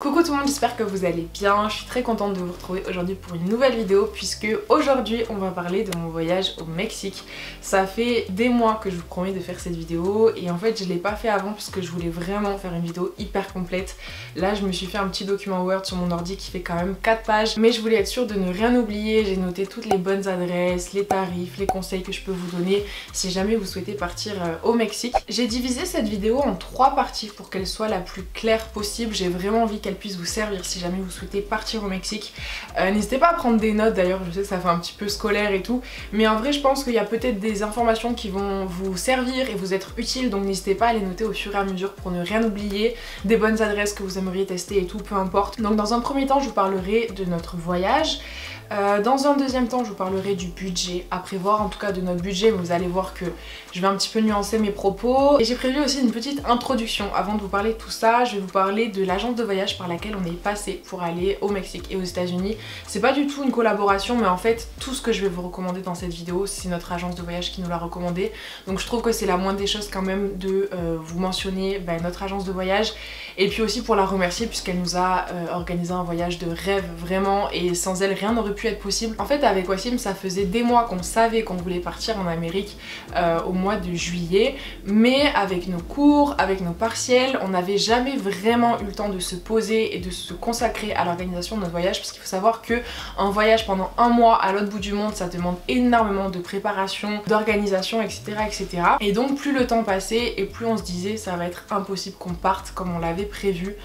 Coucou tout le monde, j'espère que vous allez bien. Je suis très contente de vous retrouver aujourd'hui pour une nouvelle vidéo puisque aujourd'hui on va parler de mon voyage au Mexique. Ça fait des mois que je vous promets de faire cette vidéo et en fait je l'ai pas fait avant parce que je voulais vraiment faire une vidéo hyper complète. Là je me suis fait un petit document Word sur mon ordi qui fait quand même 4 pages mais je voulais être sûre de ne rien oublier. J'ai noté toutes les bonnes adresses, les tarifs, les conseils que je peux vous donner si jamais vous souhaitez partir au Mexique. J'ai divisé cette vidéo en 3 parties pour qu'elle soit la plus claire possible. J'ai vraiment envie qu'elle puisse vous servir si jamais vous souhaitez partir au Mexique. N'hésitez pas à prendre des notes d'ailleurs, je sais que ça fait un petit peu scolaire et tout, mais en vrai je pense qu'il y a peut-être des informations qui vont vous servir et vous être utiles, donc n'hésitez pas à les noter au fur et à mesure pour ne rien oublier, des bonnes adresses que vous aimeriez tester et tout, peu importe. Donc dans un premier temps je vous parlerai de notre voyage. Dans un deuxième temps je vous parlerai du budget à prévoir, en tout cas de notre budget. Vous allez voir que je vais un petit peu nuancer mes propos et j'ai prévu aussi une petite introduction. Avant de vous parler de tout ça, je vais vous parler de l'agence de voyage par laquelle on est passé pour aller au Mexique et aux États-Unis. C'est pas du tout une collaboration, mais en fait tout ce que je vais vous recommander dans cette vidéo c'est notre agence de voyage qui nous l'a recommandé, donc je trouve que c'est la moindre des choses quand même de vous mentionner notre agence de voyage et puis aussi pour la remercier puisqu'elle nous a organisé un voyage de rêve vraiment, et sans elle rien n'aurait pu être possible. En fait avec Wassim ça faisait des mois qu'on savait qu'on voulait partir en Amérique au mois de juillet, mais avec nos cours, avec nos partiels, on n'avait jamais vraiment eu le temps de se poser et de se consacrer à l'organisation de notre voyage, parce qu'il faut savoir que un voyage pendant un mois à l'autre bout du monde ça demande énormément de préparation, d'organisation, etc., etc. Et donc plus le temps passait et plus on se disait ça va être impossible qu'on parte comme on l'avait prévu.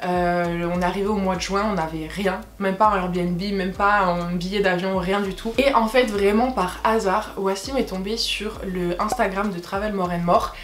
On est arrivé au mois de juin, on n'avait rien, même pas un Airbnb, même pas un billet d'avion, rien du tout. Et en fait vraiment par hasard, Wassim est tombé sur le Instagram de Travel More and More.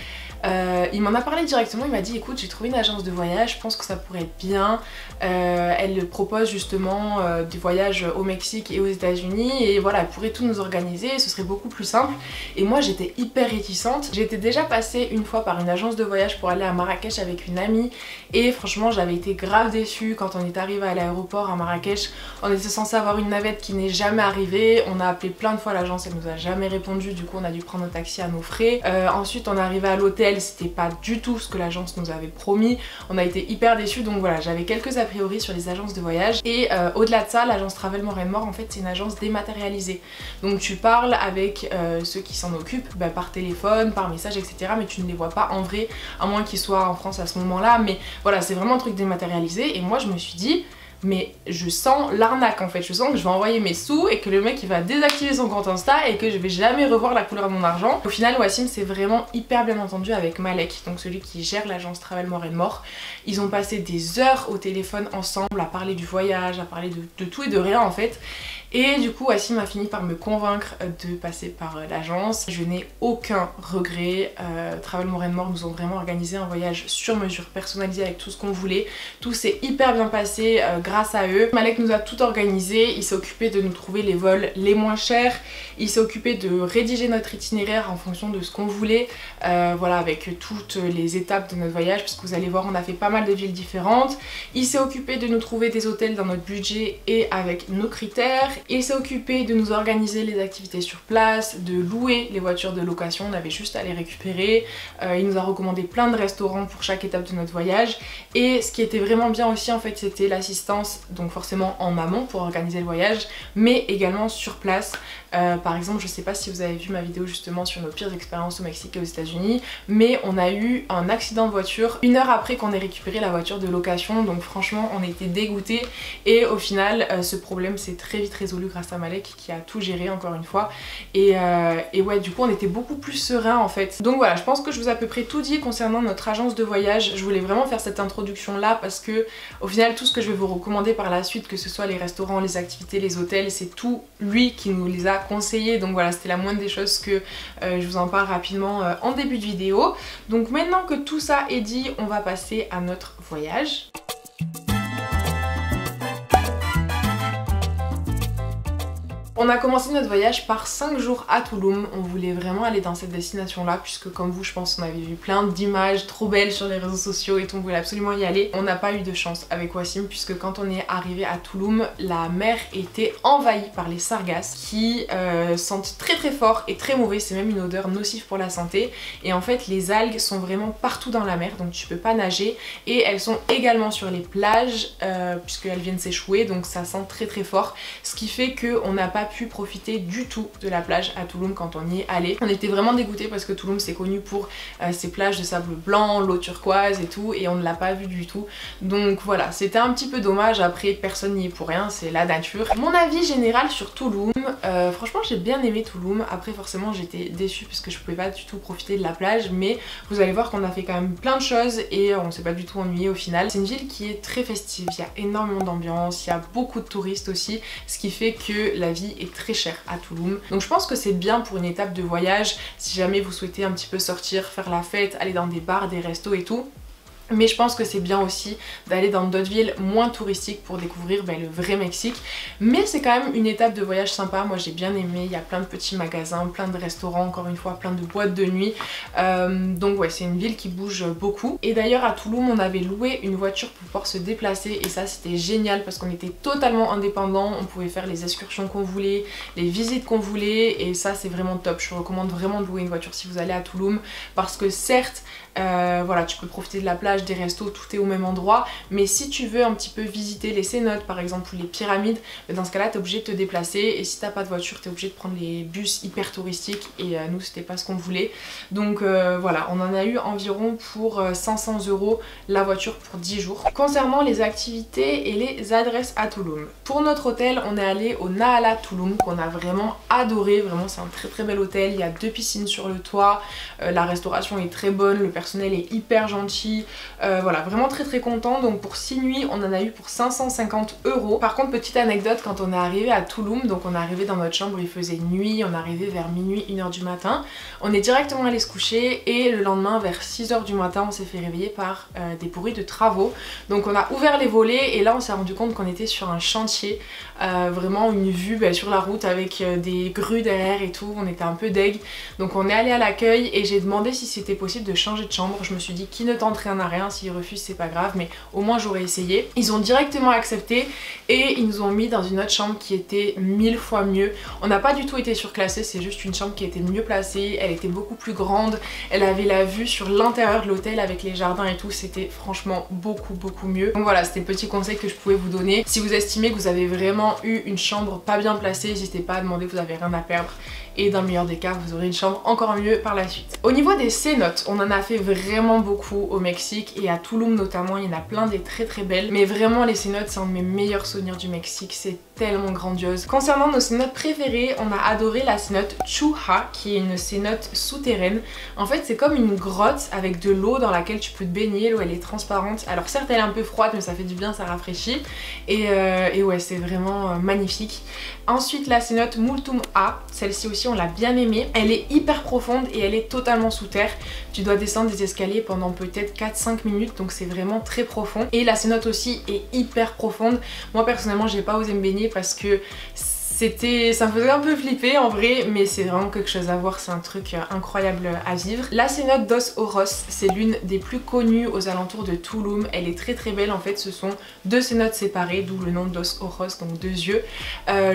Il m'en a parlé directement, il m'a dit écoute j'ai trouvé une agence de voyage, je pense que ça pourrait être bien. Elle propose justement des voyages au Mexique et aux États-Unis et voilà, elle pourrait tout nous organiser, ce serait beaucoup plus simple. Et moi j'étais hyper réticente. J'étais déjà passée une fois par une agence de voyage pour aller à Marrakech avec une amie et franchement j'avais été grave déçue quand on est arrivé à l'aéroport à Marrakech. On était censé avoir une navette qui n'est jamais arrivée, on a appelé plein de fois l'agence, elle nous a jamais répondu, du coup on a dû prendre un taxi à nos frais. Ensuite on est arrivé à l'hôtel, c'était pas du tout ce que l'agence nous avait promis, on a été hyper déçus. Donc voilà, j'avais quelques a priori sur les agences de voyage et au-delà de ça l'agence Travel More and More en fait c'est une agence dématérialisée, donc tu parles avec ceux qui s'en occupent par téléphone, par message, etc., mais tu ne les vois pas en vrai à moins qu'ils soient en France à ce moment là. Mais voilà, c'est vraiment un truc dématérialisé et moi je me suis dit mais je sens l'arnaque en fait, je sens que je vais envoyer mes sous et que le mec il va désactiver son compte Insta et que je vais jamais revoir la couleur de mon argent. Au final Wassim s'est vraiment hyper bien entendu avec Malek, donc celui qui gère l'agence Travel More and More. Ils ont passé des heures au téléphone ensemble à parler du voyage, à parler de tout et de rien en fait. Et du coup Wassim a fini par me convaincre de passer par l'agence. Je n'ai aucun regret. Travel More and More nous ont vraiment organisé un voyage sur mesure, personnalisé avec tout ce qu'on voulait. Tout s'est hyper bien passé grâce à eux. Malek nous a tout organisé, il s'est occupé de nous trouver les vols les moins chers, il s'est occupé de rédiger notre itinéraire en fonction de ce qu'on voulait, voilà, avec toutes les étapes de notre voyage, parce que vous allez voir on a fait pas mal de villes différentes. Il s'est occupé de nous trouver des hôtels dans notre budget et avec nos critères. Il s'est occupé de nous organiser les activités sur place, de louer les voitures de location, on avait juste à les récupérer. Il nous a recommandé plein de restaurants pour chaque étape de notre voyage. Et ce qui était vraiment bien aussi en fait c'était l'assistance, donc forcément en amont pour organiser le voyage, mais également sur place. Par exemple je sais pas si vous avez vu ma vidéo justement sur nos pires expériences au Mexique et aux États-Unis, mais on a eu un accident de voiture 1 heure après qu'on ait récupéré la voiture de location, donc franchement on était dégoûtés et au final ce problème s'est très vite résolu grâce à Malek qui a tout géré encore une fois. Et ouais, du coup on était beaucoup plus serein en fait. Donc voilà, je pense que je vous ai à peu près tout dit concernant notre agence de voyage. Je voulais vraiment faire cette introduction là parce que au final tout ce que je vais vous recommander par la suite, que ce soit les restaurants, les activités, les hôtels, c'est tout lui qui nous les a conseillés. Donc voilà, c'était la moindre des choses que je vous en parle rapidement en début de vidéo. Donc maintenant que tout ça est dit, on va passer à notre voyage. On a commencé notre voyage par 5 jours à Tulum. On voulait vraiment aller dans cette destination là puisque comme vous je pense on avait vu plein d'images trop belles sur les réseaux sociaux et tout, on voulait absolument y aller. On n'a pas eu de chance avec Wassim puisque quand on est arrivé à Tulum, la mer était envahie par les sargasses qui sentent très très fort et très mauvais, c'est même une odeur nocive pour la santé. Et en fait les algues sont vraiment partout dans la mer donc tu peux pas nager, et elles sont également sur les plages puisqu'elles viennent s'échouer, donc ça sent très très fort, ce qui fait qu'on n'a pas pu profiter du tout de la plage à Tulum quand on y est allé. On était vraiment dégoûtés parce que Tulum c'est connu pour ses plages de sable blanc, l'eau turquoise et tout, et on ne l'a pas vu du tout. Donc voilà, c'était un petit peu dommage. Après personne n'y est pour rien, c'est la nature. Mon avis général sur Tulum, franchement j'ai bien aimé Tulum. Après forcément j'étais déçue parce que je pouvais pas du tout profiter de la plage, mais vous allez voir qu'on a fait quand même plein de choses et on s'est pas du tout ennuyé au final. C'est une ville qui est très festive, il y a énormément d'ambiance, il y a beaucoup de touristes aussi, ce qui fait que la vie est très chère à Tulum. Donc je pense que c'est bien pour une étape de voyage si jamais vous souhaitez un petit peu sortir, faire la fête, aller dans des bars, des restos et tout. Mais je pense que c'est bien aussi d'aller dans d'autres villes moins touristiques pour découvrir le vrai Mexique. Mais c'est quand même une étape de voyage sympa, moi j'ai bien aimé, il y a plein de petits magasins, plein de restaurants, encore une fois plein de boîtes de nuit. Donc ouais, c'est une ville qui bouge beaucoup. Et d'ailleurs à Tulum on avait loué une voiture pour pouvoir se déplacer et ça c'était génial parce qu'on était totalement indépendants, on pouvait faire les excursions qu'on voulait, les visites qu'on voulait, et ça c'est vraiment top. Je vous recommande vraiment de louer une voiture si vous allez à Tulum parce que certes voilà, tu peux profiter de la plage, des restos, tout est au même endroit, mais si tu veux un petit peu visiter les cénotes par exemple ou les pyramides, dans ce cas là t'es obligé de te déplacer, et si t'as pas de voiture t'es obligé de prendre les bus hyper touristiques, et nous c'était pas ce qu'on voulait. Donc voilà, on en a eu environ pour 500 € la voiture pour 10 jours. Concernant les activités et les adresses à Tulum, pour notre hôtel on est allé au Nahala Tulum qu'on a vraiment adoré, vraiment c'est un très très bel hôtel, il y a 2 piscines sur le toit, la restauration est très bonne, le personnel est hyper gentil, voilà, vraiment très très content. Donc pour 6 nuits on en a eu pour 550 €. Par contre petite anecdote, quand on est arrivé à Tulum, donc on est arrivé dans notre chambre, il faisait nuit, on est arrivé vers minuit, 1 h du matin, on est directement allé se coucher et le lendemain vers 6 h du matin on s'est fait réveiller par des bruits de travaux. Donc on a ouvert les volets et là on s'est rendu compte qu'on était sur un chantier, vraiment une vue sur la route avec des grues derrière et tout, on était un peu deg. Donc on est allé à l'accueil et j'ai demandé si c'était possible de changer de chambre. Je me suis dit qui ne tente rien à rien, s'ils refusent c'est pas grave, mais au moins j'aurais essayé. Ils ont directement accepté et ils nous ont mis dans une autre chambre qui était 1000 fois mieux. On n'a pas du tout été surclassé, c'est juste une chambre qui était mieux placée, elle était beaucoup plus grande, elle avait la vue sur l'intérieur de l'hôtel avec les jardins et tout, c'était franchement beaucoup mieux. Donc voilà, c'était le petit conseil que je pouvais vous donner. Si vous estimez que vous avez vraiment eu une chambre pas bien placée, n'hésitez pas à demander, vous avez rien à perdre. Et dans le meilleur des cas, vous aurez une chambre encore mieux par la suite. Au niveau des cénotes, on en a fait vraiment beaucoup au Mexique et à Tulum notamment, il y en a plein des très très belles. Mais vraiment les cénotes, c'est un de mes meilleurs souvenirs du Mexique, c'est tellement grandiose. Concernant nos cénotes préférées, on a adoré la cénote Chuha, qui est une cénote souterraine. En fait c'est comme une grotte avec de l'eau dans laquelle tu peux te baigner, l'eau elle est transparente. Alors certes elle est un peu froide mais ça fait du bien, ça rafraîchit. Et ouais, c'est vraiment magnifique. Ensuite la cénote Multum A, celle-ci aussi on l'a bien aimée. Elle est hyper profonde et elle est totalement sous terre. Tu dois descendre des escaliers pendant peut-être 4-5 minutes, donc c'est vraiment très profond. Et la cénote aussi est hyper profonde. Moi personnellement j'ai pas osé me baigner parce que ça me faisait un peu flipper en vrai, mais c'est vraiment quelque chose à voir, c'est un truc incroyable à vivre. La cénote Dos Oros, c'est l'une des plus connues aux alentours de Tulum, elle est très très belle. En fait ce sont 2 cénotes séparées, d'où le nom de Dos Oros, donc 2 yeux.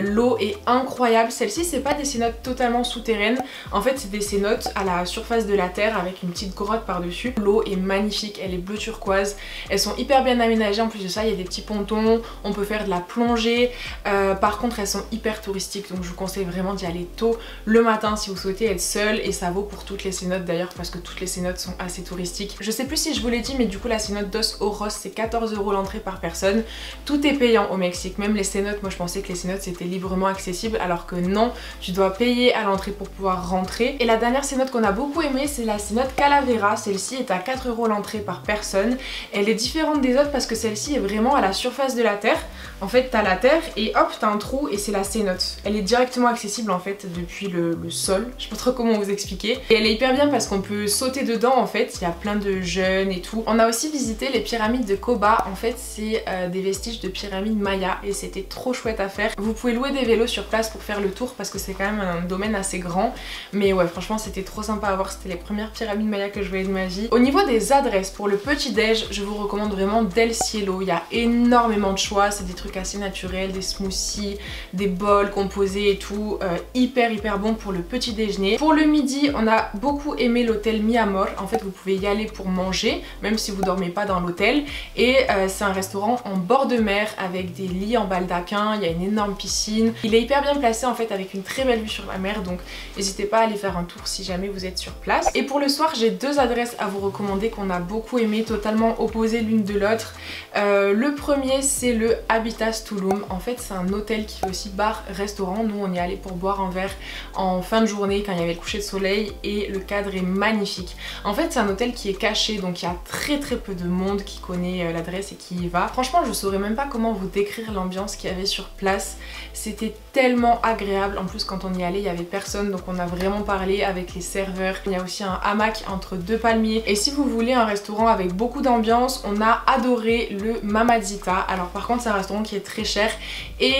L'eau est incroyable, celle-ci c'est pas des cénotes totalement souterraines, en fait c'est des cénotes à la surface de la terre avec une petite grotte par dessus. L'eau est magnifique, elle est bleu turquoise, elles sont hyper bien aménagées, en plus de ça il y a des petits pontons, on peut faire de la plongée, par contre elles sont hyper touristique, donc je vous conseille vraiment d'y aller tôt le matin si vous souhaitez être seul, et ça vaut pour toutes les cénotes d'ailleurs parce que toutes les cénotes sont assez touristiques. Je sais plus si je vous l'ai dit, mais du coup la cénote Dos Oros c'est 14 € l'entrée par personne. Tout est payant au Mexique, même les cénotes. Moi je pensais que les cénotes c'était librement accessible alors que non, tu dois payer à l'entrée pour pouvoir rentrer. Et la dernière cénote qu'on a beaucoup aimée c'est la cénote Calavera, celle-ci est à 4 € l'entrée par personne. Elle est différente des autres parce que celle-ci est vraiment à la surface de la terre. En fait t'as la terre et hop t'as un trou et c'est la cénote cénotes. Elle est directement accessible en fait depuis le sol, je sais pas trop comment vous expliquer. Et elle est hyper bien parce qu'on peut sauter dedans en fait, il y a plein de jeunes et tout. On a aussi visité les pyramides de Koba, en fait c'est des vestiges de pyramides mayas et c'était trop chouette à faire. Vous pouvez louer des vélos sur place pour faire le tour parce que c'est quand même un domaine assez grand. Mais ouais, franchement c'était trop sympa à voir, c'était les premières pyramides mayas que je voyais de ma vie. Au niveau des adresses pour le petit déj, je vous recommande vraiment Del Cielo, il y a énormément de choix, c'est des trucs assez naturels, des smoothies, des bols composés et tout, hyper bon pour le petit déjeuner. Pour le midi, on a beaucoup aimé l'hôtel Mi Amor, en fait vous pouvez y aller pour manger, même si vous dormez pas dans l'hôtel, et c'est un restaurant en bord de mer avec des lits en baldaquin, il y a une énorme piscine, il est hyper bien placé en fait avec une très belle vue sur la mer, donc n'hésitez pas à aller faire un tour si jamais vous êtes sur place. Et pour le soir, j'ai deux adresses à vous recommander qu'on a beaucoup aimé, totalement opposées l'une de l'autre. Le premier c'est le Habitas Tulum, en fait c'est un hôtel qui fait aussi bar-restaurant, nous on y allait pour boire un verre en fin de journée quand il y avait le coucher de soleil et le cadre est magnifique. En fait c'est un hôtel qui est caché donc il y a très peu de monde qui connaît l'adresse et qui y va. Franchement je saurais même pas comment vous décrire l'ambiance qu'il y avait sur place, c'était tellement agréable. En plus quand on y allait il y avait personne donc on a vraiment parlé avec les serveurs. Il y a aussi un hamac entre deux palmiers et si vous voulez un restaurant avec beaucoup d'ambiance, on a adoré le Mamadzita. Alors par contre c'est un restaurant qui est très cher et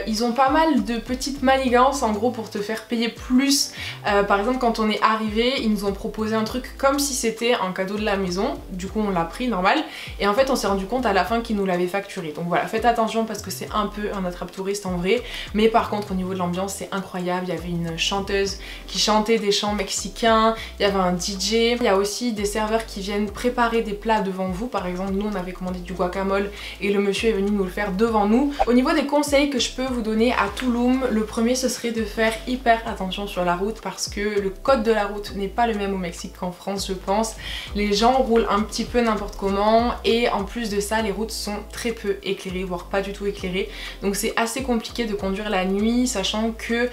ils ont pas mal de petites manigances en gros pour te faire payer plus. Par exemple quand on est arrivé ils nous ont proposé un truc comme si c'était un cadeau de la maison, du coup on l'a pris normal et en fait on s'est rendu compte à la fin qu'ils nous l'avaient facturé. Donc voilà, faites attention parce que c'est un peu un attrape-touriste en vrai, mais par contre au niveau de l'ambiance c'est incroyable. Il y avait une chanteuse qui chantait des chants mexicains, il y avait un DJ, il y a aussi des serveurs qui viennent préparer des plats devant vous. Par exemple nous on avait commandé du guacamole et le monsieur est venu nous le faire devant nous. Au niveau des conseils que je peux vous donner à Tulum, le premier ce serait de faire hyper attention sur la route parce que le code de la route n'est pas le même au Mexique qu'en France je pense. Les gens roulent un petit peu n'importe comment et en plus de ça les routes sont très peu éclairées, voire pas du tout éclairées, donc c'est assez compliqué de conduire la nuit, sachant que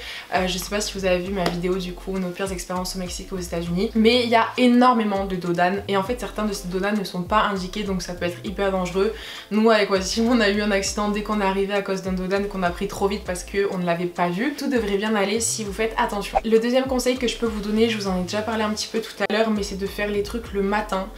je sais pas si vous avez vu ma vidéo du coup nos pires expériences au Mexique et aux États-Unis, mais il y a énormément de dodanes et en fait certains de ces dodanes ne sont pas indiqués donc ça peut être hyper dangereux. Nous avec Wassim on a eu un accident dès qu'on est arrivé à cause d'un dodane qu'on a pris trop vite parce qu'on ne l'avait pas vu. Tout devrait bien aller si vous faites attention. Le deuxième conseil que je peux vous donner, je vous en ai déjà parlé un petit peu tout à l'heure, mais c'est de faire les trucs le matin,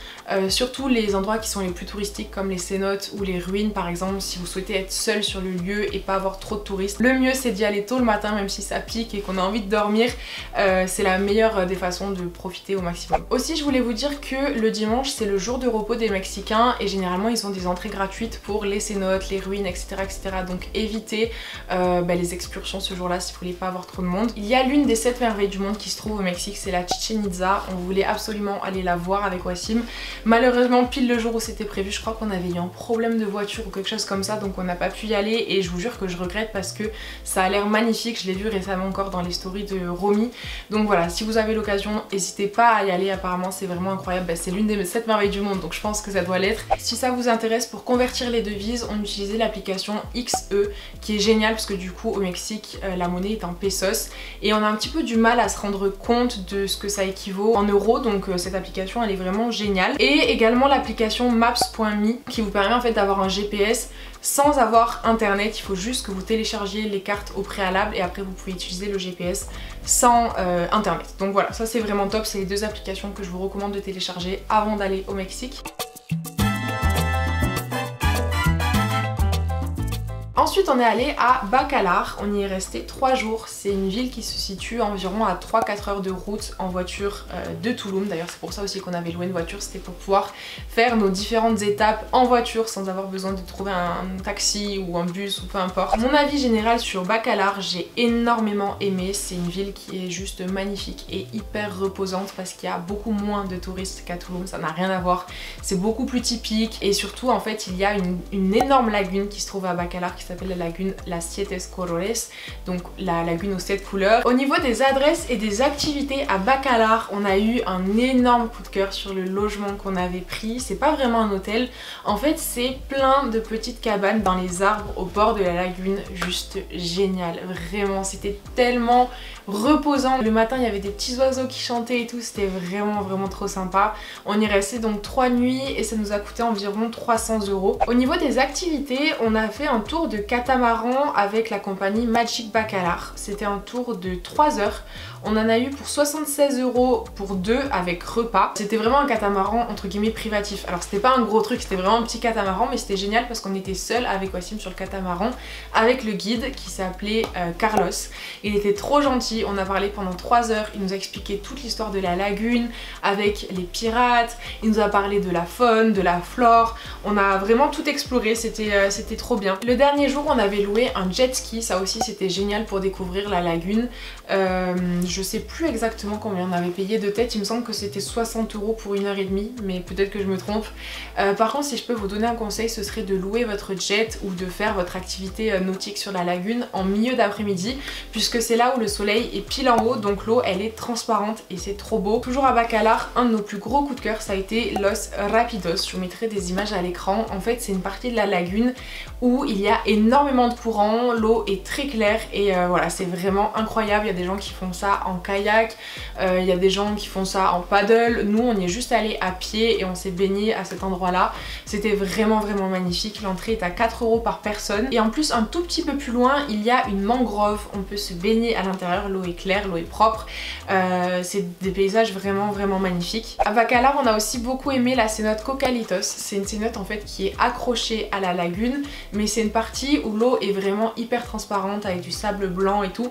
surtout les endroits qui sont les plus touristiques comme les cénotes ou les ruines par exemple. Si vous souhaitez être seul sur le lieu et pas avoir trop de touristes, le mieux c'est d'y aller tôt le matin même si ça pique et qu'on a envie de dormir, c'est la meilleure des façons de profiter au maximum. Aussi je voulais vous dire que le dimanche c'est le jour de repos des Mexicains et généralement ils ont des entrées gratuites pour les cénotes, les ruines etc. donc évitez les excursions ce jour là si vous voulez pas avoir trop de monde. Il y a l'une des 7 merveilles du monde qui se trouve au Mexique, c'est la Chichen Itza. On voulait absolument aller la voir avec Wassim, malheureusement pile le jour où c'était prévu je crois qu'on avait eu un problème de voiture ou quelque chose comme ça donc on n'a pas pu y aller et je vous jure que je regrette parce que ça a l'air magnifique, je l'ai vu récemment encore dans les stories de Romy. Donc voilà, si vous avez l'occasion n'hésitez pas à y aller, apparemment c'est vraiment incroyable, c'est l'une des 7 merveilles du monde donc je pense que ça doit l'être. Si ça vous intéresse, pour convertir les devises on utilisait l'application XE qui est géniale parce que du coup au Mexique la monnaie est en pesos et on a un petit peu du mal à se rendre compte de ce que ça équivaut en euros, donc cette application elle est vraiment géniale. Et également l'application Maps.me qui vous permet en fait d'avoir un GPS sans avoir internet, il faut juste que vous téléchargiez les cartes au préalable et après vous pouvez utiliser le GPS sans internet. Donc voilà, ça c'est vraiment top, c'est les deux applications que je vous recommande de télécharger avant d'aller au Mexique. Ensuite on est allé à Bacalar, on y est resté 3 jours, c'est une ville qui se situe environ à 3-4 heures de route en voiture de Tulum. D'ailleurs c'est pour ça aussi qu'on avait loué une voiture, c'était pour pouvoir faire nos différentes étapes en voiture sans avoir besoin de trouver un taxi ou un bus ou peu importe. Mon avis général sur Bacalar, j'ai énormément aimé, c'est une ville qui est juste magnifique et hyper reposante parce qu'il y a beaucoup moins de touristes qu'à Tulum, ça n'a rien à voir, c'est beaucoup plus typique et surtout en fait il y a une énorme lagune qui se trouve à Bacalar qui s'appelle la lagune Las Siete Colores, donc la lagune aux 7 couleurs. Au niveau des adresses et des activités à Bacalar, on a eu un énorme coup de cœur sur le logement qu'on avait pris. C'est pas vraiment un hôtel, en fait c'est plein de petites cabanes dans les arbres au bord de la lagune, juste génial, vraiment c'était tellement reposant. Le matin il y avait des petits oiseaux qui chantaient et tout, c'était vraiment trop sympa. On y restait donc 3 nuits et ça nous a coûté environ 300 €. Au niveau des activités, on a fait un tour de catamaran avec la compagnie Magic Bacalar. C'était un tour de 3 heures. On en a eu pour 76 € pour 2 avec repas. C'était vraiment un catamaran entre guillemets privatif. Alors c'était pas un gros truc, c'était vraiment un petit catamaran, mais c'était génial parce qu'on était seul avec Wassim sur le catamaran avec le guide qui s'appelait Carlos. Il était trop gentil, on a parlé pendant 3 heures, il nous a expliqué toute l'histoire de la lagune avec les pirates, il nous a parlé de la faune, de la flore, on a vraiment tout exploré, c'était trop bien. Le dernier jour on avait loué un jet ski, ça aussi c'était génial pour découvrir la lagune. Je sais plus exactement combien on avait payé de tête, il me semble que c'était 60 € pour 1h30, mais peut-être que je me trompe. Par contre, si je peux vous donner un conseil, ce serait de louer votre jet ou de faire votre activité nautique sur la lagune en milieu d'après-midi, puisque c'est là où le soleil est pile en haut, donc l'eau elle est transparente et c'est trop beau. Toujours à Bacalar, un de nos plus gros coups de cœur, ça a été Los Rapidos. Je vous mettrai des images à l'écran. En fait, c'est une partie de la lagune où il y a énormément de courant, l'eau est très claire et voilà, c'est vraiment incroyable. Il y a des gens qui font ça en kayak, il y a des gens qui font ça en paddle. Nous on y est juste allé à pied et on s'est baigné à cet endroit là. C'était vraiment magnifique. L'entrée est à 4 € par personne et en plus un tout petit peu plus loin il y a une mangrove, on peut se baigner à l'intérieur, l'eau est claire, l'eau est propre, c'est des paysages vraiment magnifiques. À Bacalar on a aussi beaucoup aimé la cénote Cocalitos. C'est une cénote en fait qui est accrochée à la lagune, mais c'est une partie où l'eau est vraiment hyper transparente avec du sable blanc et tout.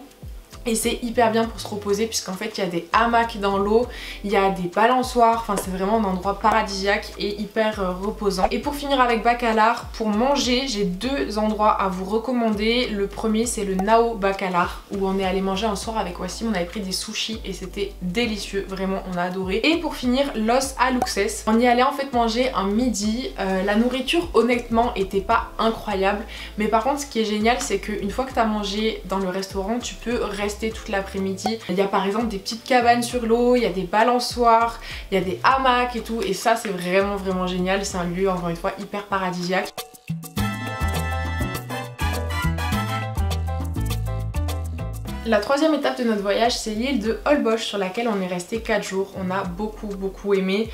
Et c'est hyper bien pour se reposer puisqu'en fait il y a des hamacs dans l'eau, il y a des balançoires, enfin c'est vraiment un endroit paradisiaque et hyper reposant. Et pour finir avec Bacalar, pour manger, j'ai 2 endroits à vous recommander. Le premier c'est le Nao Bacalar où on est allé manger un soir avec Wassim, on avait pris des sushis et c'était délicieux, vraiment on a adoré. Et pour finir, Los Aluxes, on y allait en fait manger un midi. La nourriture honnêtement était pas incroyable, mais par contre ce qui est génial c'est qu'une fois que tu as mangé dans le restaurant, tu peux rester toute l'après-midi. Il y a par exemple des petites cabanes sur l'eau, il y a des balançoires, il y a des hamacs et tout, et ça c'est vraiment génial. C'est un lieu encore une fois hyper paradisiaque. La troisième étape de notre voyage, c'est l'île de Holbox sur laquelle on est resté 4 jours. On a beaucoup aimé.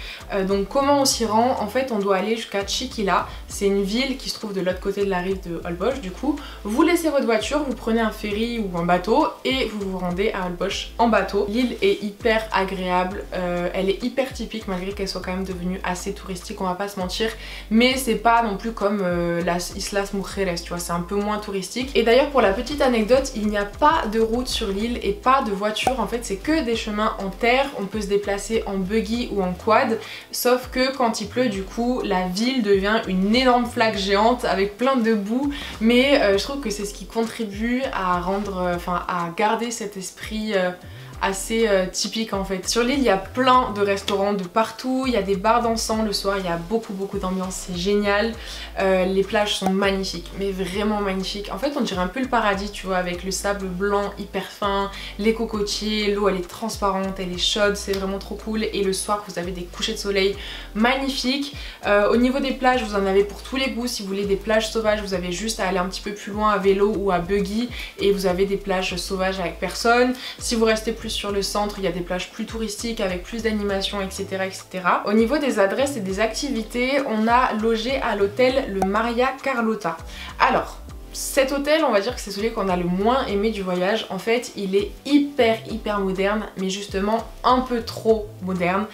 Donc comment on s'y rend? En fait on doit aller jusqu'à Chiquila. C'est une ville qui se trouve de l'autre côté de la rive de Holbox du coup. Vous laissez votre voiture, vous prenez un ferry ou un bateau et vous vous rendez à Holbox en bateau. L'île est hyper agréable, elle est hyper typique malgré qu'elle soit quand même devenue assez touristique, on va pas se mentir. Mais c'est pas non plus comme las Islas Mujeres, tu vois, c'est un peu moins touristique. Et d'ailleurs pour la petite anecdote, il n'y a pas de route sur l'île et pas de voiture, en fait c'est que des chemins en terre, on peut se déplacer en buggy ou en quad, sauf que quand il pleut du coup la ville devient une énorme flaque géante avec plein de boue, mais je trouve que c'est ce qui contribue à rendre, à garder cet esprit assez typique en fait. Sur l'île il y a plein de restaurants de partout, il y a des bars dansants le soir, il y a beaucoup d'ambiance, c'est génial. Les plages sont magnifiques, mais vraiment magnifiques. En fait on dirait un peu le paradis tu vois, avec le sable blanc hyper fin, les cocotiers, l'eau elle est transparente, elle est chaude, c'est vraiment trop cool. Et le soir vous avez des couchers de soleil magnifiques. Au niveau des plages vous en avez pour tous les goûts. Si vous voulez des plages sauvages vous avez juste à aller un petit peu plus loin à vélo ou à buggy et vous avez des plages sauvages avec personne. Si vous restez plus sur le centre, il y a des plages plus touristiques avec plus d'animation, etc. Au niveau des adresses et des activités, on a logé à l'hôtel le Maria Carlota. Alors cet hôtel, on va dire que c'est celui qu'on a le moins aimé du voyage. En fait, il est hyper moderne, mais justement un peu trop moderne.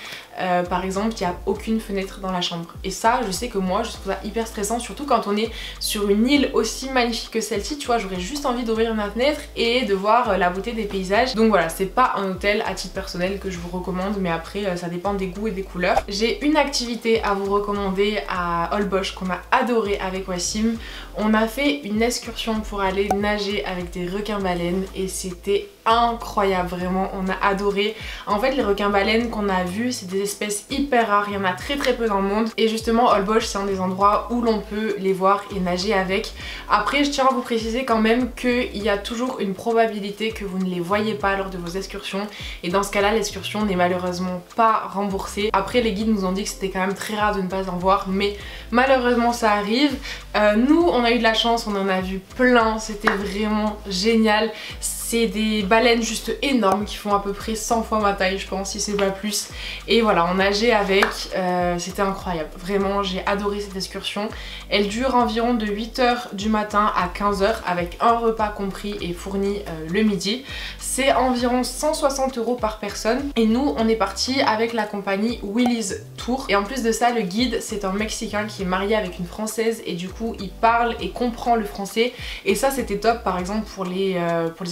Par exemple, il n'y a aucune fenêtre dans la chambre. Et ça, je sais que moi, je trouve ça hyper stressant, surtout quand on est sur une île aussi magnifique que celle-ci. Tu vois, j'aurais juste envie d'ouvrir ma fenêtre et de voir la beauté des paysages. Donc voilà, c'est pas un hôtel à titre personnel que je vous recommande, mais après, ça dépend des goûts et des couleurs. J'ai une activité à vous recommander à Holbox qu'on a adoré avec Wassim. On a fait une excursion pour aller nager avec des requins-baleines et c'était incroyable, vraiment on a adoré. En fait les requins-baleines qu'on a vus c'est des espèces hyper rares, il y en a très peu dans le monde et justement Holbox c'est un des endroits où l'on peut les voir et nager avec. Après je tiens à vous préciser quand même qu'il y a toujours une probabilité que vous ne les voyez pas lors de vos excursions et dans ce cas là l'excursion n'est malheureusement pas remboursée. Après les guides nous ont dit que c'était quand même très rare de ne pas en voir, mais malheureusement ça arrive. Nous on a eu de la chance, on en a vu plein, c'était vraiment génial. c'est des baleines juste énormes qui font à peu près 100 fois ma taille je pense, si c'est pas plus. Et voilà, on nageait avec, c'était incroyable. Vraiment, j'ai adoré cette excursion. Elle dure environ de 8h du matin à 15h avec un repas compris et fourni le midi. C'est environ 160 € par personne. Et nous, on est parti avec la compagnie Willy's Tour. Et en plus de ça, le guide, c'est un Mexicain qui est marié avec une Française et du coup, il parle et comprend le français. Et ça, c'était top, par exemple, pour les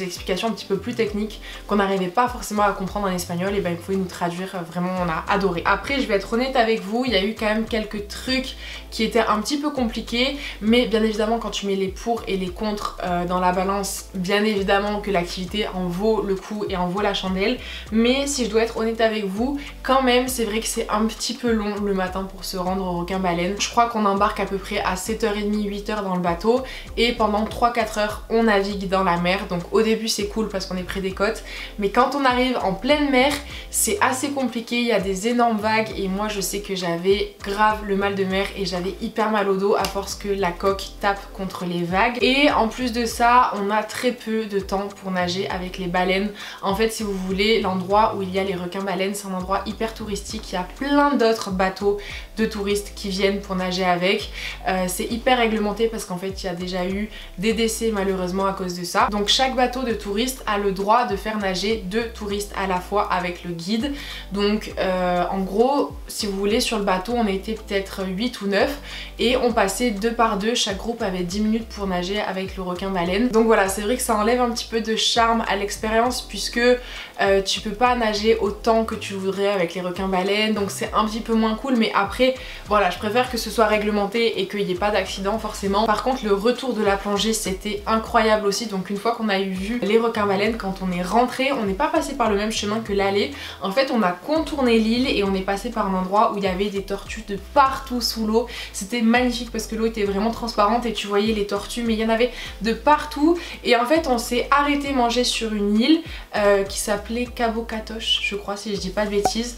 explications un petit peu plus techniques qu'on n'arrivait pas forcément à comprendre en espagnol. Et ben, il pouvait nous traduire. Vraiment, on a adoré. Après, je vais être honnête avec vous, il y a eu quand même quelques trucs qui étaient un petit peu compliqués. Mais bien évidemment, quand tu mets les pour et les contre dans la balance, bien évidemment que l'activité en vaut le coup et en vaut la chandelle. Mais si je dois être honnête avec vous, quand même, c'est vrai que c'est un petit peu long le matin pour se rendre au requin-baleine. Je crois qu'on embarque à peu près à 7h30, 8h dans le bateau et pendant 3-4 heures, on navigue dans la mer. Donc au début, c'est cool parce qu'on est près des côtes. Mais quand on arrive en pleine mer, c'est assez compliqué. Il y a des énormes vagues et moi, je sais que j'avais grave le mal de mer et j'avais hyper mal au dos à force que la coque tape contre les vagues. Et en plus de ça, on a très peu de temps pour nager avec les baleines. En fait, si vous voulez, l'endroit où il y a les requins-baleines, c'est un endroit hyper touristique. Il y a plein d'autres bateaux de touristes qui viennent pour nager avec. C'est hyper réglementé parce qu'en fait, il y a déjà eu des décès malheureusement à cause de ça. Donc chaque bateau de touristes a le droit de faire nager 2 touristes à la fois avec le guide. Donc en gros, si vous voulez, sur le bateau, on était peut-être 8 ou 9 et on passait 2 par 2. Chaque groupe avait 10 minutes pour nager avec le requin-baleine. Donc voilà, c'est vrai que ça enlève un petit peu de charme à l'expérience puisque tu peux pas nager autant que tu voudrais avec les requins-baleines, donc c'est un petit peu moins cool. Mais après, voilà, je préfère que ce soit réglementé et qu'il n'y ait pas d'accident forcément. Par contre, le retour de la plongée, c'était incroyable aussi. Donc une fois qu'on a eu vu les requins-baleines, quand on est rentré, on n'est pas passé par le même chemin que l'aller. En fait, on a contourné l'île et on est passé par un endroit où il y avait des tortues de partout sous l'eau. C'était magnifique parce que l'eau était vraiment transparente et tu voyais les tortues, mais il y en avait de partout. Et en fait, on s'est arrêté manger sur une île qui s'appelait Cabo Catoche, je crois, si je dis pas de bêtises.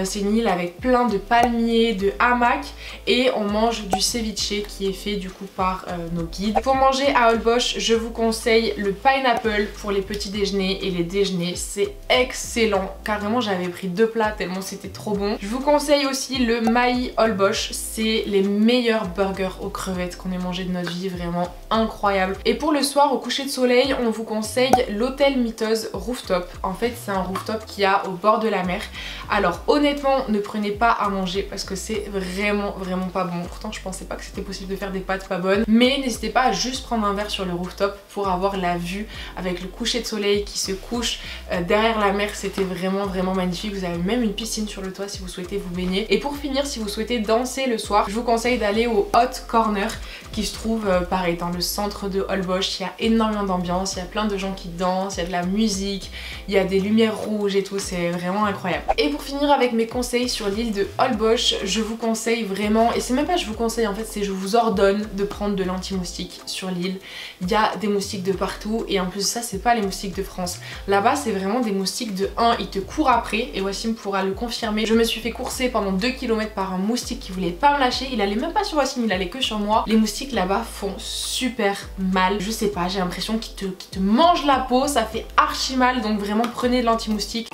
C'est une île avec plein de palmiers, de hamacs et on mange du ceviche qui est fait du coup par nos guides. Pour manger à Holbox, je vous conseille le pineapple pour les petits déjeuners et les déjeuners. C'est excellent. Carrément, j'avais pris 2 plats tellement c'était trop bon. Je vous conseille aussi le Maï Holbox. C'est les meilleurs burgers aux crevettes qu'on ait mangé de notre vie, vraiment incroyable. Et pour le soir, au coucher de soleil, on vous conseille l'hôtel Mythos Rooftop. En fait, c'est un rooftop qu'il y a au bord de la mer. Alors honnêtement, ne prenez pas à manger parce que c'est vraiment pas bon. Pourtant, je pensais pas que c'était possible de faire des pâtes pas bonnes. Mais n'hésitez pas à juste prendre un verre sur le rooftop pour avoir la vue avec le coucher de soleil qui se couche derrière la mer. C'était vraiment magnifique. Vous avez même une piscine sur le toit si vous souhaitez vous baigner. Et pour finir, si vous souhaitez danser le soir, je vous conseille d'aller au Hot Corner qui se trouve pareil dans le centre de Holbox. Il y a énormément d'ambiance, il y a plein de gens qui dansent, il y a de la musique, il y a des lumières rouges et tout, c'est vraiment incroyable. Et pour finir avec mes conseils sur l'île de Holbox, je vous conseille vraiment, et c'est même pas je vous conseille en fait, c'est je vous ordonne de prendre de l'anti-moustique sur l'île. Il y a des moustiques de partout et en plus de ça, c'est pas les moustiques de France. Là-bas, c'est vraiment des moustiques de 1, ils te courent après et Wassim pourra le confirmer. Je me suis fait courser pendant 2 km par un moustique qui voulait pas me lâcher, il allait même pas sur Wassim, il allait que sur moi. Les moustiques là-bas font super mal, je sais pas, j'ai l'impression qu'ils te mangent la peau, ça fait archi mal, donc vraiment prenez de l'anti-moustique.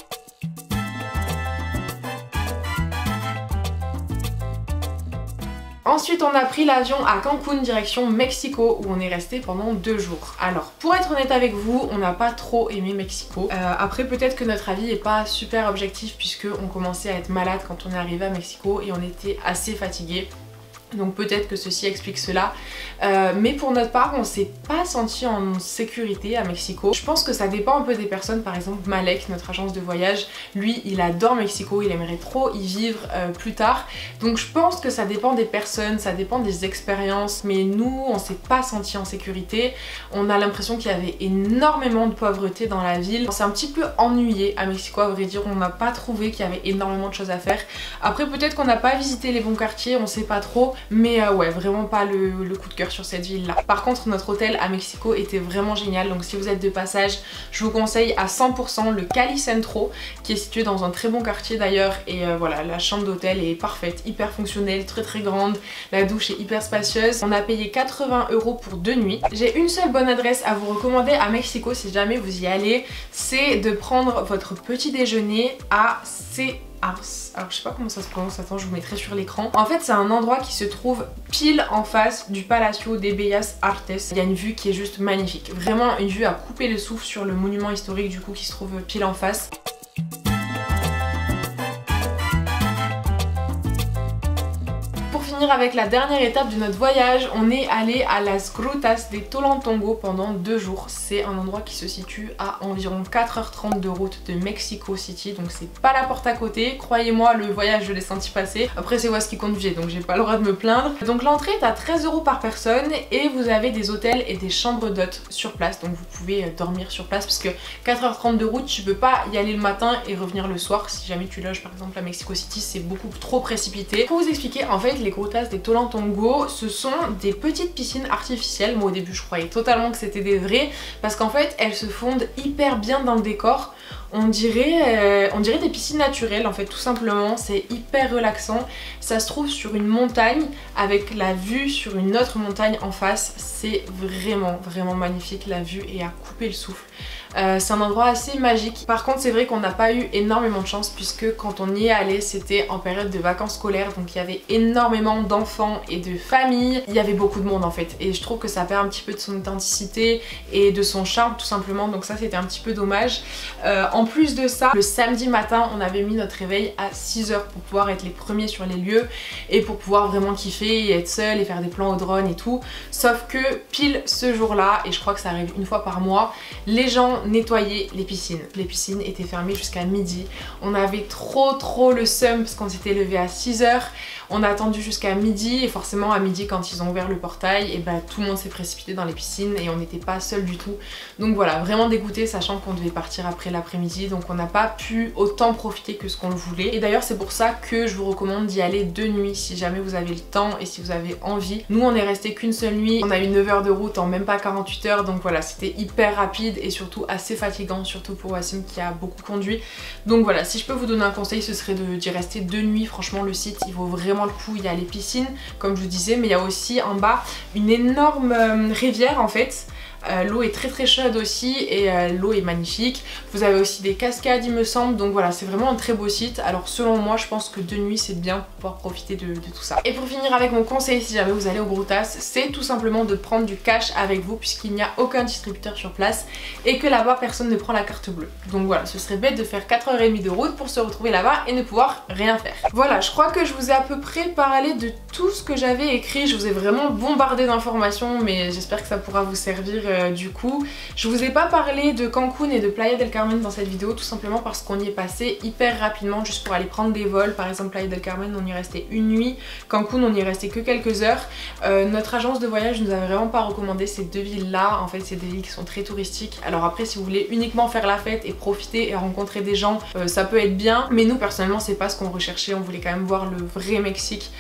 Ensuite, on a pris l'avion à Cancun direction Mexico où on est resté pendant 2 jours. Alors, pour être honnête avec vous, on n'a pas trop aimé Mexico. Après, peut-être que notre avis n'est pas super objectif puisque on commençait à être malade quand on est arrivé à Mexico et on était assez fatigué. Donc peut-être que ceci explique cela. Mais pour notre part, on s'est pas senti en sécurité à Mexico. Je pense que ça dépend un peu des personnes. Par exemple Malek, notre agence de voyage, lui il adore Mexico, il aimerait trop y vivre plus tard. Donc je pense que ça dépend des personnes, ça dépend des expériences. Mais nous, on s'est pas senti en sécurité. On a l'impression qu'il y avait énormément de pauvreté dans la ville. On s'est un petit peu ennuyé à Mexico, à vrai dire. On n'a pas trouvé qu'il y avait énormément de choses à faire. Après peut-être qu'on n'a pas visité les bons quartiers, on sait pas trop. mais ouais, vraiment pas le coup de cœur sur cette ville là. Par contre notre hôtel à Mexico était vraiment génial, donc si vous êtes de passage je vous conseille à 100% le Cali Centro qui est situé dans un très bon quartier d'ailleurs, et voilà, la chambre d'hôtel est parfaite, hyper fonctionnelle, très grande, la douche est hyper spacieuse. On a payé 80 € pour 2 nuits. J'ai une seule bonne adresse à vous recommander à Mexico si jamais vous y allez, c'est de prendre votre petit déjeuner à alors je sais pas comment ça se prononce, attends je vous mettrai sur l'écran. En fait c'est un endroit qui se trouve pile en face du Palacio de Bellas Artes. Il y a une vue qui est juste magnifique, vraiment une vue à couper le souffle sur le monument historique du coup qui se trouve pile en face. Avec la dernière étape de notre voyage, on est allé à Las Grutas de Tolantongo pendant 2 jours. C'est un endroit qui se situe à environ 4h30 de route de Mexico City, donc c'est pas la porte à côté. Croyez-moi, le voyage je l'ai senti passer. Après c'est moi qui conduisais, donc j'ai pas le droit de me plaindre. Donc l'entrée est à 13 € par personne et vous avez des hôtels et des chambres d'hôtes sur place, donc vous pouvez dormir sur place parce que 4h30 de route, tu peux pas y aller le matin et revenir le soir. Si jamais tu loges par exemple à Mexico City, c'est beaucoup trop précipité. Pour vous expliquer, en fait les Grutas de Tolantongo, ce sont des petites piscines artificielles. Moi au début je croyais totalement que c'était des vraies parce qu'en fait elles se fondent hyper bien dans le décor. On dirait des piscines naturelles en fait, tout simplement. C'est hyper relaxant. Ça se trouve sur une montagne avec la vue sur une autre montagne en face. C'est vraiment magnifique, la vue est à couper le souffle. C'est un endroit assez magique. Par contre c'est vrai qu'on n'a pas eu énormément de chance puisque quand on y est allé c'était en période de vacances scolaires, donc il y avait énormément d'enfants et de familles. Il y avait beaucoup de monde en fait et je trouve que ça perd un petit peu de son authenticité et de son charme tout simplement, donc ça c'était un petit peu dommage. En plus de ça, le samedi matin on avait mis notre réveil à 6 h pour pouvoir être les premiers sur les lieux et pour pouvoir vraiment kiffer et être seul et faire des plans au drone et tout. Sauf que pile ce jour là, et je crois que ça arrive une fois par mois, les gens nettoyer les piscines. Les piscines étaient fermées jusqu'à midi. On avait trop le seum parce qu'on s'était levé à 6 h. On a attendu jusqu'à midi et forcément à midi quand ils ont ouvert le portail, et ben tout le monde s'est précipité dans les piscines et on n'était pas seul du tout. Donc voilà, vraiment dégoûté sachant qu'on devait partir après l'après-midi, donc on n'a pas pu autant profiter que ce qu'on le voulait. Et d'ailleurs c'est pour ça que je vous recommande d'y aller 2 nuits si jamais vous avez le temps et si vous avez envie. Nous on est resté qu'une seule nuit, on a eu 9 h de route en même pas 48 h, donc voilà c'était hyper rapide et surtout assez fatigant, surtout pour Wassim qui a beaucoup conduit. Donc voilà, si je peux vous donner un conseil ce serait d'y rester 2 nuits. Franchement le site il vaut vraiment le coup. Il y a les piscines comme je vous disais, mais il y a aussi en bas une énorme rivière en fait. L'eau est très chaude aussi et l'eau est magnifique. Vous avez aussi des cascades il me semble, donc voilà c'est vraiment un très beau site. Alors selon moi je pense que 2 nuits c'est bien pour pouvoir profiter de tout ça. Et pour finir avec mon conseil si jamais vous allez au Grutas, c'est tout simplement de prendre du cash avec vous puisqu'il n'y a aucun distributeur sur place et que là-bas personne ne prend la carte bleue. Donc voilà, ce serait bête de faire 4h30 de route pour se retrouver là-bas et ne pouvoir rien faire. Voilà, je crois que je vous ai à peu près parlé de tout ce que j'avais écrit. Je vous ai vraiment bombardé d'informations mais j'espère que ça pourra vous servir du coup. Je vous ai pas parlé de Cancun et de Playa del Carmen dans cette vidéo tout simplement parce qu'on y est passé hyper rapidement juste pour aller prendre des vols. Par exemple Playa del Carmen on y restait une nuit, Cancun on y restait que quelques heures. Notre agence de voyage nous avait vraiment pas recommandé ces 2 villes là, en fait c'est des villes qui sont très touristiques. Alors après si vous voulez uniquement faire la fête et profiter et rencontrer des gens ça peut être bien, mais nous personnellement c'est pas ce qu'on recherchait, on voulait quand même voir le vrai Mexique.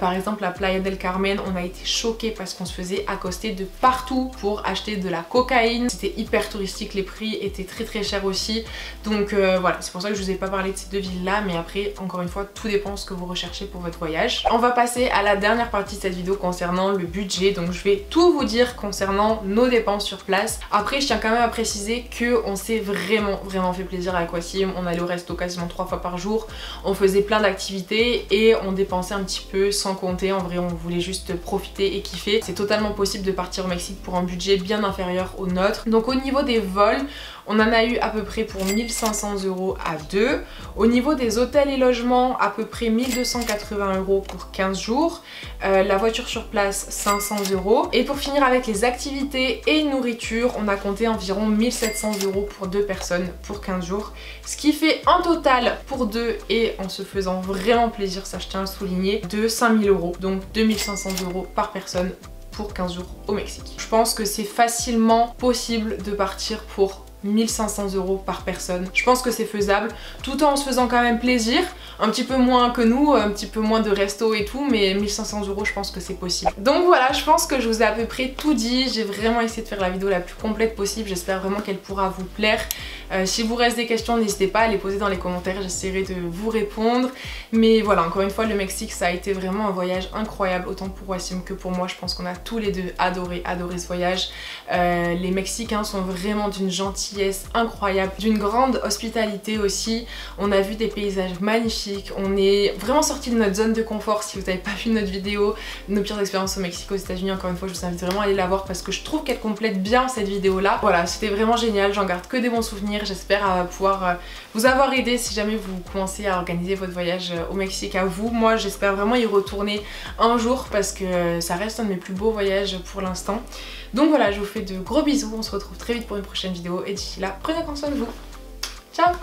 Par exemple à Playa del Carmen on a été choqués parce qu'on se faisait accoster de partout pour acheter de la cocaïne. C'était hyper touristique, les prix étaient très chers aussi. Donc voilà, c'est pour ça que je vous ai pas parlé de ces 2 villes là, mais après encore une fois tout dépend ce que vous recherchez pour votre voyage. On va passer à la dernière partie de cette vidéo concernant le budget, donc je vais tout vous dire concernant nos dépenses sur place. Après je tiens quand même à préciser que on s'est vraiment fait plaisir avec Wassim. On allait au resto quasiment 3 fois par jour, on faisait plein d'activités et on dépensait un petit peu sans compter. En vrai on voulait juste profiter et kiffer. C'est totalement possible de partir au Mexique pour un budget bien inférieur au nôtre. Donc au niveau des vols on en a eu à peu près pour 1500 € à 2. Au niveau des hôtels et logements, à peu près 1280 € pour 15 jours. La voiture sur place, 500 €. Et pour finir avec les activités et nourriture, on a compté environ 1700 € pour 2 personnes pour 15 jours. Ce qui fait un total pour 2 et en se faisant vraiment plaisir, ça je tiens à le souligner, de 5000 €. Donc 2500 € par personne pour 15 jours au Mexique. Je pense que c'est facilement possible de partir pour 1500 € par personne. Je pense que c'est faisable, tout en se faisant quand même plaisir, un petit peu moins que nous, un petit peu moins de resto et tout, mais 1500 € je pense que c'est possible. Donc voilà, je pense que je vous ai à peu près tout dit, j'ai vraiment essayé de faire la vidéo la plus complète possible, j'espère vraiment qu'elle pourra vous plaire. Si vous reste des questions, n'hésitez pas à les poser dans les commentaires, j'essaierai de vous répondre. Mais voilà, encore une fois, le Mexique, ça a été vraiment un voyage incroyable, autant pour Wassim que pour moi. Je pense qu'on a tous les deux adoré ce voyage. Les Mexicains sont vraiment d'une gentillesse incroyable, d'une grande hospitalité aussi. On a vu des paysages magnifiques, on est vraiment sorti de notre zone de confort. Si vous n'avez pas vu notre vidéo, nos pires expériences au Mexique, aux États-Unis, encore une fois, je vous invite vraiment à aller la voir parce que je trouve qu'elle complète bien cette vidéo là. Voilà, c'était vraiment génial, j'en garde que des bons souvenirs. J'espère pouvoir vous avoir aidé si jamais vous commencez à organiser votre voyage au Mexique à vous. Moi j'espère vraiment y retourner un jour parce que ça reste un de mes plus beaux voyages pour l'instant. Donc voilà, je vous fais de gros bisous, on se retrouve très vite pour une prochaine vidéo et d'ici là, prenez soin de vous. Ciao!